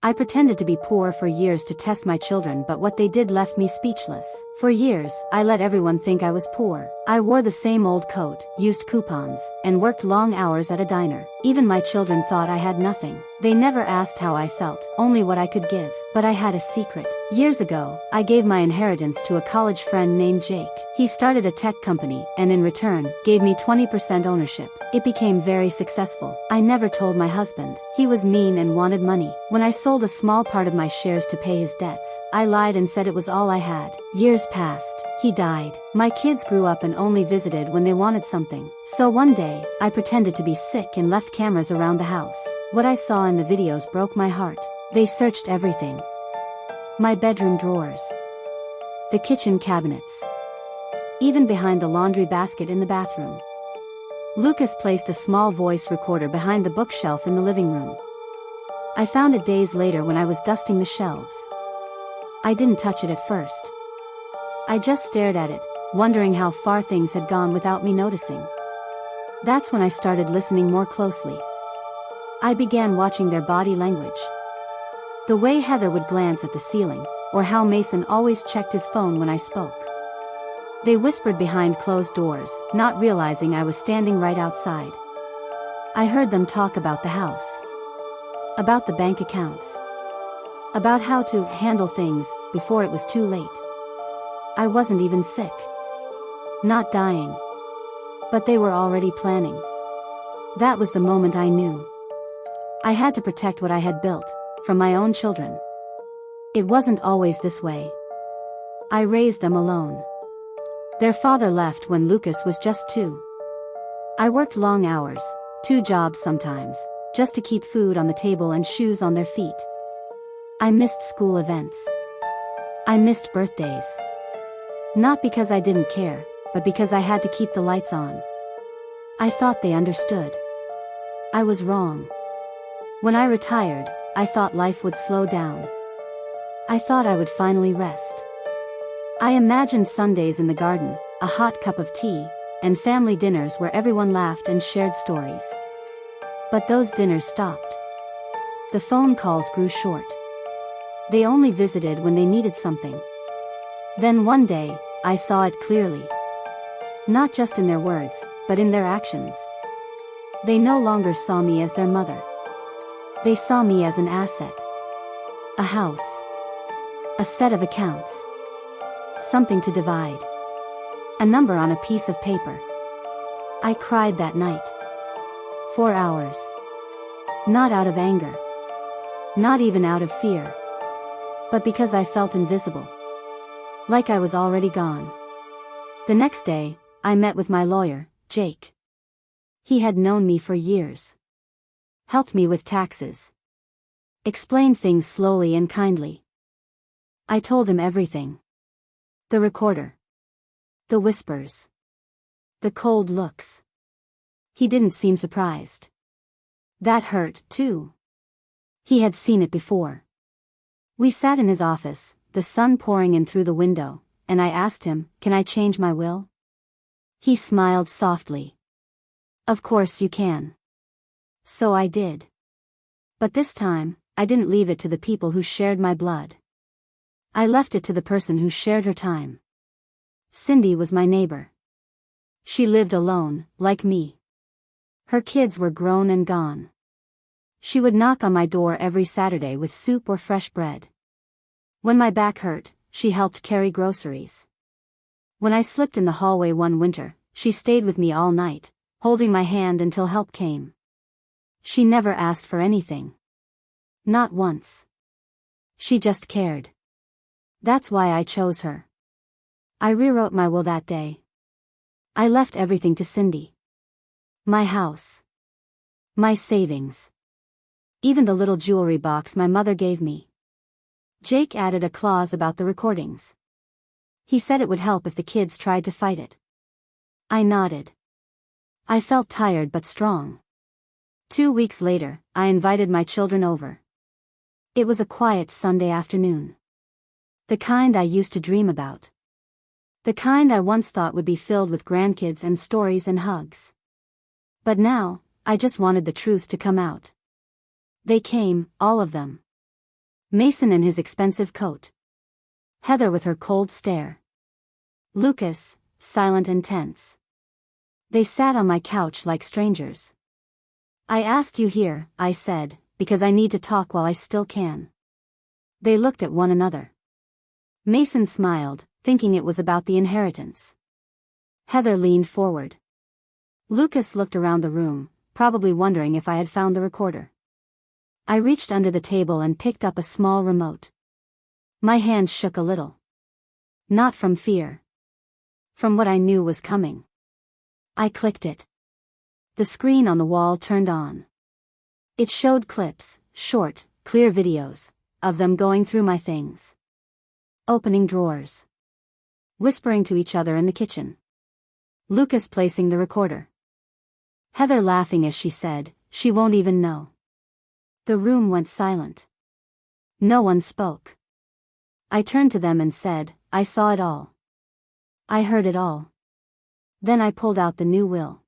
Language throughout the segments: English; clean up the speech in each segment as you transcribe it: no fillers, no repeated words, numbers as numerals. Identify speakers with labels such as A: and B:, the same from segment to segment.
A: I pretended to be poor for years to test my children, but what they did left me speechless. For years, I let everyone think I was poor. I wore the same old coat, used coupons, and worked long hours at a diner. Even my children thought I had nothing. They never asked how I felt, only what I could give. But I had a secret. Years ago, I gave my inheritance to a college friend named Jake. He started a tech company, and in return, gave me 20% ownership. It became very successful. I never told my husband. He was mean and wanted money. When I sold a small part of my shares to pay his debts, I lied and said it was all I had. Years passed. He died. My kids grew up and only visited when they wanted something. So one day, I pretended to be sick and left cameras around the house. What I saw in the videos broke my heart. They searched everything. My bedroom drawers. The kitchen cabinets. Even behind the laundry basket in the bathroom. Lucas placed a small voice recorder behind the bookshelf in the living room. I found it days later when I was dusting the shelves. I didn't touch it at first. I just stared at it, wondering how far things had gone without me noticing. That's when I started listening more closely. I began watching their body language. The way Heather would glance at the ceiling, or how Mason always checked his phone when I spoke. They whispered behind closed doors, not realizing I was standing right outside. I heard them talk about the house. About the bank accounts. About how to handle things before it was too late. I wasn't even sick. Not dying. But they were already planning. That was the moment I knew. I had to protect what I had built, from my own children. It wasn't always this way. I raised them alone. Their father left when Lucas was just 2. I worked long hours, 2 jobs sometimes, just to keep food on the table and shoes on their feet. I missed school events. I missed birthdays. Not because I didn't care, but because I had to keep the lights on. I thought they understood. I was wrong. When I retired, I thought life would slow down. I thought I would finally rest. I imagined Sundays in the garden, a hot cup of tea, and family dinners where everyone laughed and shared stories. But those dinners stopped. The phone calls grew short. They only visited when they needed something. Then one day, I saw it clearly. Not just in their words, but in their actions. They no longer saw me as their mother. They saw me as an asset. A house. A set of accounts. Something to divide. A number on a piece of paper. I cried that night. 4 hours. Not out of anger. Not even out of fear. But because I felt invisible. Like I was already gone. The next day, I met with my lawyer, Jake. He had known me for years. Helped me with taxes. Explained things slowly and kindly. I told him everything. The recorder. The whispers. The cold looks. He didn't seem surprised. That hurt, too. He had seen it before. We sat in his office, the sun pouring in through the window, and I asked him, "Can I change my will?" He smiled softly. "Of course you can." So I did. But this time, I didn't leave it to the people who shared my blood. I left it to the person who shared her time. Cindy was my neighbor. She lived alone, like me. Her kids were grown and gone. She would knock on my door every Saturday with soup or fresh bread. When my back hurt, she helped carry groceries. When I slipped in the hallway one winter, she stayed with me all night, holding my hand until help came. She never asked for anything. Not once. She just cared. That's why I chose her. I rewrote my will that day. I left everything to Cindy. My house. My savings. Even the little jewelry box my mother gave me. Jake added a clause about the recordings. He said it would help if the kids tried to fight it. I nodded. I felt tired but strong. 2 weeks later, I invited my children over. It was a quiet Sunday afternoon. The kind I used to dream about. The kind I once thought would be filled with grandkids and stories and hugs. But now, I just wanted the truth to come out. They came, all of them. Mason in his expensive coat. Heather with her cold stare. Lucas, silent and tense. They sat on my couch like strangers. I asked you here, I said, because I need to talk while I still can. They looked at one another. Mason smiled, thinking it was about the inheritance. Heather leaned forward. Lucas looked around the room, probably wondering if I had found the recorder. I reached under the table and picked up a small remote. My hand shook a little. Not from fear. From what I knew was coming. I clicked it. The screen on the wall turned on. It showed clips, short, clear videos, of them going through my things. Opening drawers. Whispering to each other in the kitchen. Lucas placing the recorder. Heather laughing as she said, "She won't even know." The room went silent. No one spoke. I turned to them and said, "I saw it all. I heard it all." Then I pulled out the new will.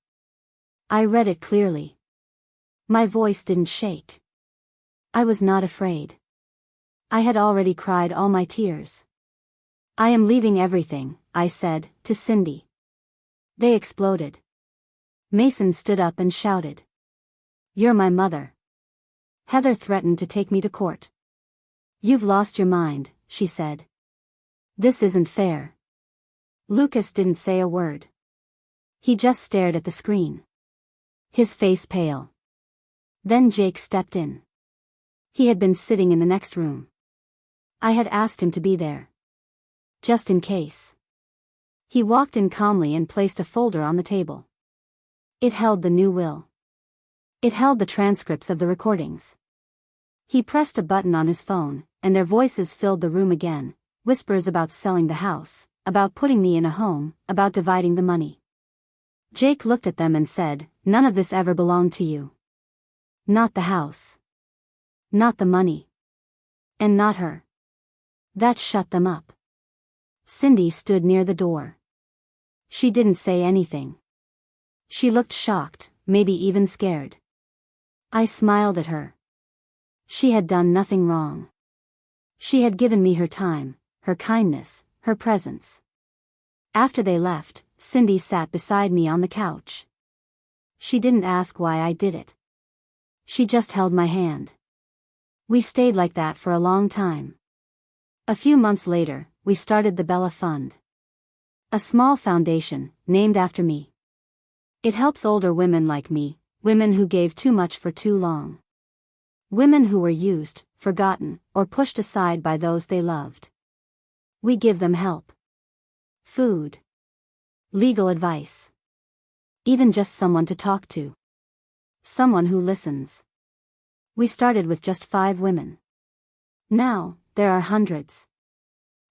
A: I read it clearly. My voice didn't shake. I was not afraid. I had already cried all my tears. "I am leaving everything," I said, to Cindy. They exploded. Mason stood up and shouted. "You're my mother." Heather threatened to take me to court. "You've lost your mind," she said. "This isn't fair." Lucas didn't say a word. He just stared at the screen. His face pale. Then Jake stepped in. He had been sitting in the next room. I had asked him to be there. Just in case. He walked in calmly and placed a folder on the table. It held the new will. It held the transcripts of the recordings. He pressed a button on his phone, and their voices filled the room again, whispers about selling the house, about putting me in a home, about dividing the money. Jake looked at them and said, "None of this ever belonged to you. Not the house. Not the money. And not her." That shut them up. Cindy stood near the door. She didn't say anything. She looked shocked, maybe even scared. I smiled at her. She had done nothing wrong. She had given me her time, her kindness, her presence. After they left, Cindy sat beside me on the couch. She didn't ask why I did it. She just held my hand. We stayed like that for a long time. A few months later, we started the Bella Fund. A small foundation, named after me. It helps older women like me, women who gave too much for too long. Women who were used, forgotten, or pushed aside by those they loved. We give them help. Food. Legal advice. Even just someone to talk to. Someone who listens. We started with just 5 women. Now, there are hundreds.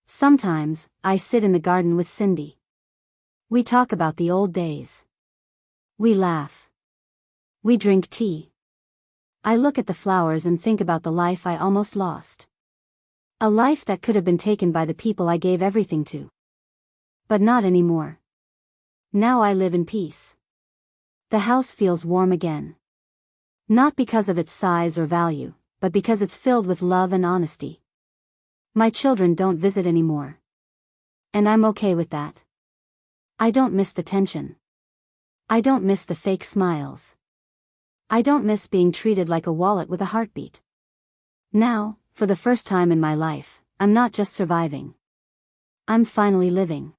A: Sometimes, I sit in the garden with Cindy. We talk about the old days. We laugh. We drink tea. I look at the flowers and think about the life I almost lost. A life that could have been taken by the people I gave everything to. But not anymore. Now I live in peace. The house feels warm again. Not because of its size or value, but because it's filled with love and honesty. My children don't visit anymore. And I'm okay with that. I don't miss the tension. I don't miss the fake smiles. I don't miss being treated like a wallet with a heartbeat. Now, for the first time in my life, I'm not just surviving. I'm finally living.